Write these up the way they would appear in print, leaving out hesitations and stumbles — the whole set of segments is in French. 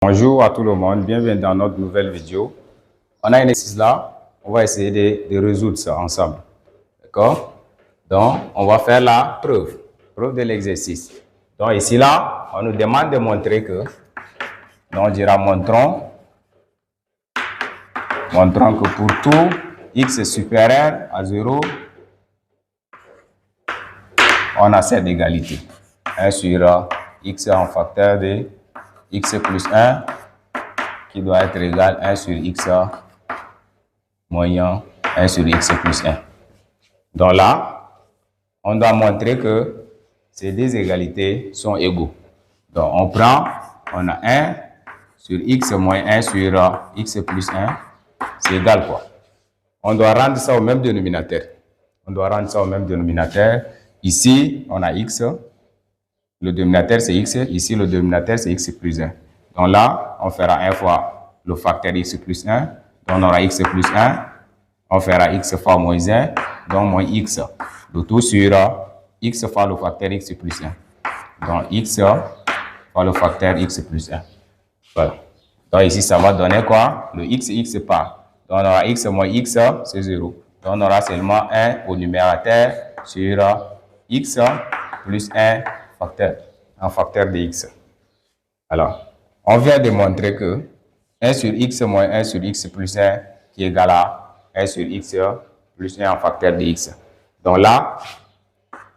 Bonjour à tout le monde, bienvenue dans notre nouvelle vidéo. On a un exercice là, on va essayer de résoudre ça ensemble. D'accord? Donc, on va faire la preuve de l'exercice. Donc, ici là, on nous demande de montrer que, donc on dira montrons que pour tout x supérieur à 0, on a cette égalité. 1 sur x en facteur de x plus 1 qui doit être égal à 1 sur x moyen 1 sur x plus 1. Donc là, on doit montrer que ces deux égalités sont égaux. Donc on prend, on a 1 sur x moins 1 sur x plus 1, c'est égal quoi? On doit rendre ça au même dénominateur. Ici, on a x, le dénominateur c'est x, ici le dénominateur c'est x plus 1. Donc là, on fera 1 fois le facteur x plus 1, donc on aura x plus 1, on fera x fois moins 1, donc moins x. Le tout sur x fois le facteur x plus 1. Donc x fois le facteur x plus 1. Voilà. Donc ici, ça va donner quoi? Le x part. Donc on aura x moins x, c'est 0. Donc on aura seulement 1 au numérateur sur x plus 1 facteur, en facteur de x. Alors, on vient de montrer que 1 sur x moins 1 sur x plus 1 qui est égal à 1 sur x plus 1 en facteur de x. Donc là,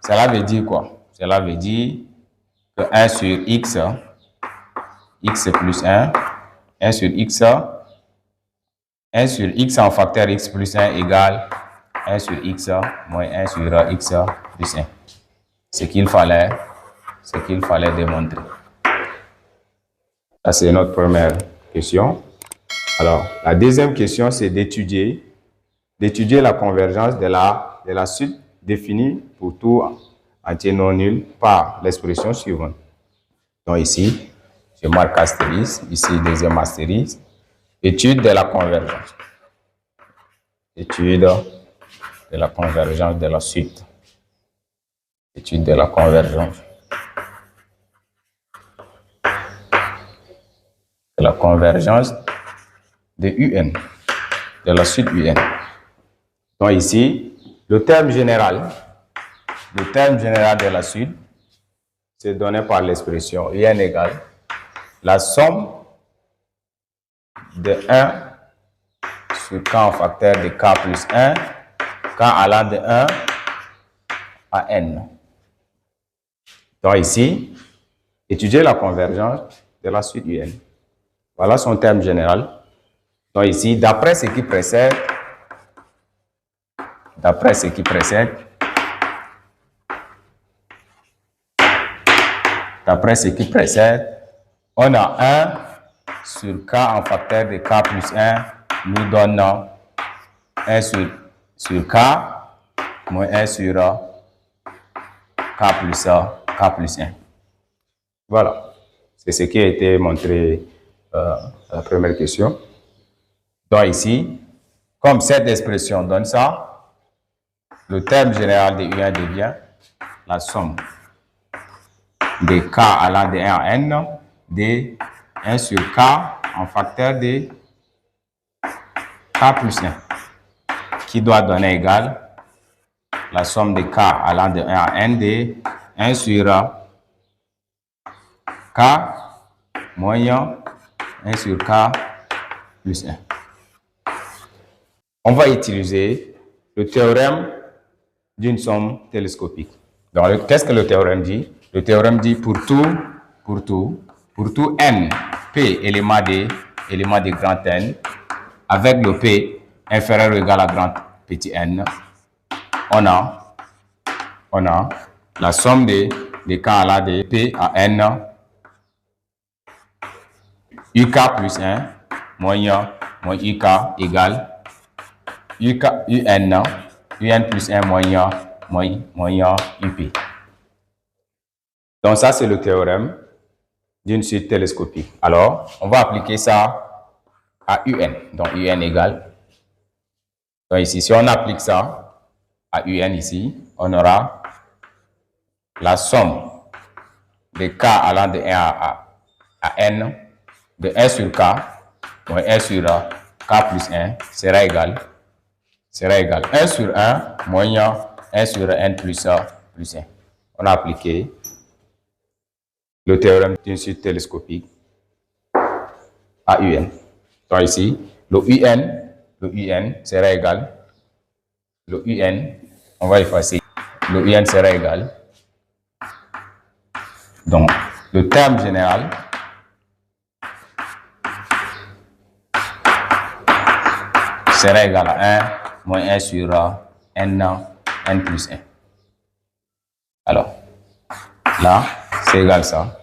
cela veut dire quoi? Cela veut dire que 1 sur x, x plus 1, 1 sur x en facteur x plus 1 égale 1 sur x moins 1 sur x plus 1. Ce qu'il fallait démontrer. Ça, c'est notre première question. Alors, la deuxième question, c'est d'étudier la convergence de la suite définie pour tout entier non nul par l'expression suivante. Donc ici, je marque astérisque, ici deuxième astérisque. Étude de la convergence. Étude de la convergence de la suite. Étude de la convergence. De la convergence de UN, de la suite UN. Donc ici, le terme général de la suite, c'est donné par l'expression UN égale la somme de 1 sur k en facteur de k plus 1, k allant de 1 à n. Donc ici, étudier la convergence de la suite UN. Voilà son terme général. Donc ici, d'après ce qui précède, on a 1 sur k en facteur de k plus 1 nous donne 1 sur k moins 1 sur k plus 1. Voilà. C'est ce qui a été montré à la première question. Donc ici, comme cette expression donne ça, le terme général de UN devient la somme de k allant de 1 à n de 1 sur k en facteur de k plus 1, qui doit donner égal la somme de k allant de 1 à n de 1 sur k moins 1 sur k plus 1. On va utiliser le théorème d'une somme télescopique. Donc, qu'est-ce que le théorème dit? Le théorème dit pour tout n, p élément de grand N, avec le p inférieur ou égal à grand petit n, on a la somme de k allant de p à n, uk plus 1 moins uk égale un plus 1 moins up. Donc ça, c'est le théorème d'une suite télescopique. Alors, on va appliquer ça à un. Donc un égale. Donc ici, si on applique ça à un ici, on aura la somme de k allant de 1 à n de 1 sur k moins 1 sur k plus 1 sera égal 1 sur 1 moins 1 sur n plus 1. On a appliqué le théorème d'une suite télescopique à UN. Donc ici, le UN sera égal, le UN, on va effacer, le UN sera égal, donc le terme général sera égal à 1 moins 1 sur n plus 1. Alors, là, c'est égal ça.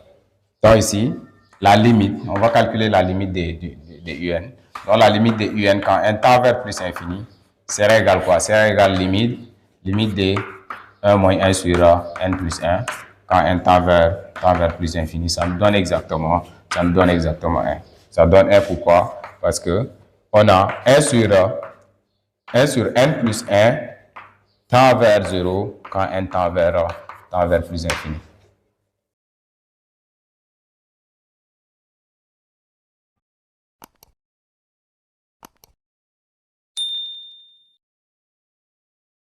Donc ici, la limite, on va calculer la limite de UN. Donc la limite de UN quand n tend vers plus infini sera égal quoi? Sera égal limite de 1 moins 1 sur n plus 1 quand n tend vers plus infini. Ça nous donne exactement 1. Ça donne 1 pourquoi? Parce que on a 1 sur n plus 1 tend vers 0 quand n tend vers plus infini.